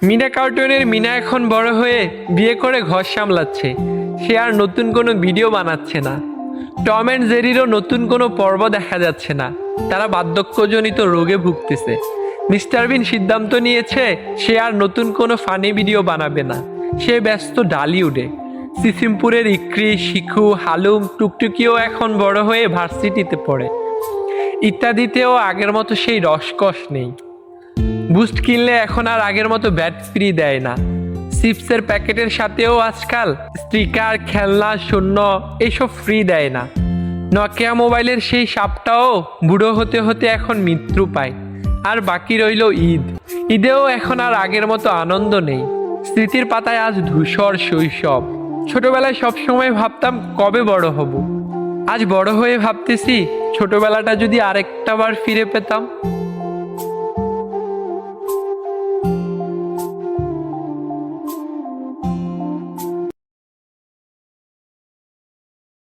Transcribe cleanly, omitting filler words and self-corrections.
মিনা কার্টুনের মিনা এখন বড় হয়ে বিয়ে করে ঘর সামলাচ্ছে। সে আর নতুন কোনো ভিডিও বানাচ্ছে না। টম অ্যান্ড জেরিরও নতুন কোনো পর্ব দেখা যাচ্ছে না। তারা বার্ধক্যজনিত রোগে ভুগতেছে। মিস্টার বিন সিদ্ধান্ত নিয়েছে সে আর নতুন কোনো ফানি ভিডিও বানাবে না। সে ব্যস্ত ডালিউডে। সিসিমপুরের ইক্রি, শিখু, হালুম, টুকটুকিও এখন বড় হয়ে ভার্সিটিতে পড়ে। ইত্যাদিতেও আগের মতো সেই রসকস নেই। বুস্ট কিনলে এখন আর আগের মতো ব্যাট ফ্রি দেয় না। চিপসের প্যাকেটের সাথেও আজকাল স্টিকার, খেলনা, শূন্য এইসব ফ্রি দেয় না। নকিয়া মোবাইলের সেই সাপটাও বুড়ো হতে হতে এখন মৃত্যু পায়। আর বাকি রইল ঈদ। ঈদেও এখন আর আগের মতো আনন্দ নেই। স্মৃতির পাতায় আজ ধূসর শৈশব। ছোটবেলায় সবসময় ভাবতাম কবে বড় হব। আজ বড় হয়ে ভাবতেছি ছোটবেলাটা যদি আরেকটা বার ফিরে পেতাম।